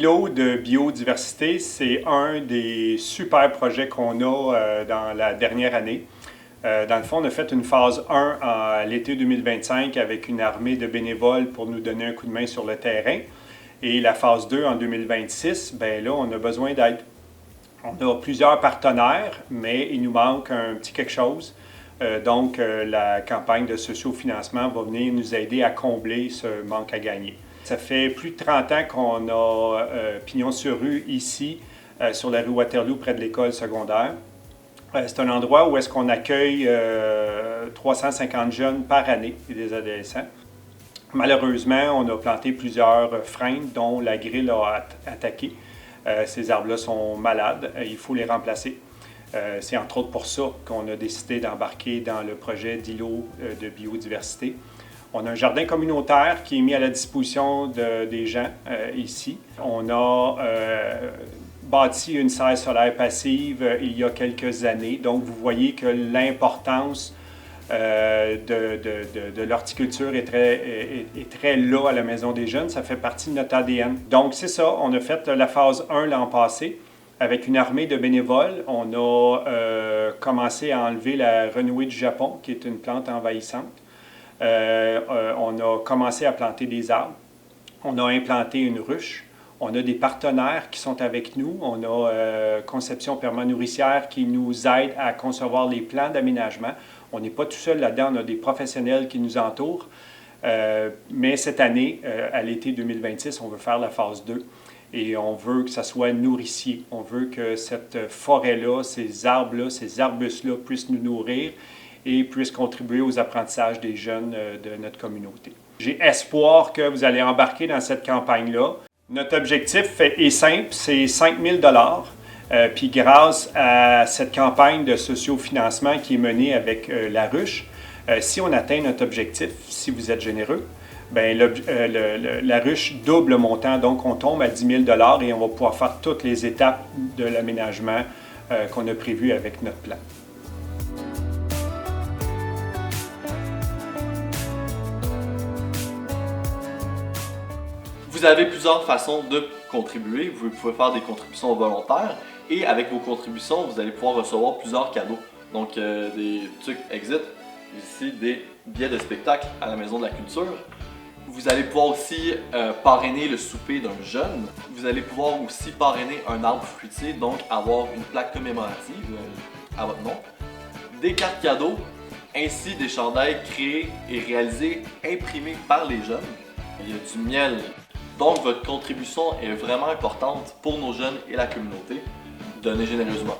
îlot de biodiversité, c'est un des super projets qu'on a dans la dernière année. Dans le fond, on a fait une phase 1 à l'été 2025 avec une armée de bénévoles pour nous donner un coup de main sur le terrain. Et la phase 2 en 2026, bien là, on a besoin d'aide. On a plusieurs partenaires, mais il nous manque un petit quelque chose. Donc, la campagne de sociofinancement va venir nous aider à combler ce manque à gagner. Ça fait plus de 30 ans qu'on a pignon sur rue ici, sur la rue Waterloo, près de l'école secondaire. C'est un endroit où est-ce qu'on accueille 350 jeunes par année et des adolescents. Malheureusement, on a planté plusieurs frênes, dont la grille a attaqué. Ces arbres-là sont malades, il faut les remplacer. C'est entre autres pour ça qu'on a décidé d'embarquer dans le projet d'îlot de biodiversité. On a un jardin communautaire qui est mis à la disposition des gens ici. On a bâti une serre solaire passive il y a quelques années. Donc, vous voyez que l'importance de l'horticulture est très là à la Maison des Jeunes. Ça fait partie de notre ADN. Donc, c'est ça. On a fait la phase 1 l'an passé. Avec une armée de bénévoles, on a commencé à enlever la renouée du Japon, qui est une plante envahissante. On a commencé à planter des arbres. On a implanté une ruche. On a des partenaires qui sont avec nous. On a Conception Permanourricière qui nous aide à concevoir les plans d'aménagement. On n'est pas tout seul là-dedans, on a des professionnels qui nous entourent. Mais cette année, à l'été 2026, on veut faire la phase 2. Et on veut que ça soit nourricier. On veut que cette forêt-là, ces arbres-là, ces arbustes-là puissent nous nourrir et puissent contribuer aux apprentissages des jeunes de notre communauté. J'ai espoir que vous allez embarquer dans cette campagne-là. Notre objectif est simple, c'est 5 000 $. Puis grâce à cette campagne de sociofinancement qui est menée avec la ruche, si on atteint notre objectif, si vous êtes généreux, bien, la ruche double le montant, donc on tombe à 10 000 $ et on va pouvoir faire toutes les étapes de l'aménagement qu'on a prévu avec notre plan. Vous avez plusieurs façons de contribuer. Vous pouvez faire des contributions volontaires et avec vos contributions, vous allez pouvoir recevoir plusieurs cadeaux. Donc des trucs exit, ici des billets de spectacle à la Maison de la Culture. Vous allez pouvoir aussi parrainer le souper d'un jeune. Vous allez pouvoir aussi parrainer un arbre fruitier, donc avoir une plaque commémorative à votre nom. Des cartes cadeaux, ainsi des chandails créés et réalisés, imprimés par les jeunes. Il y a du miel. Donc votre contribution est vraiment importante pour nos jeunes et la communauté. Donnez généreusement.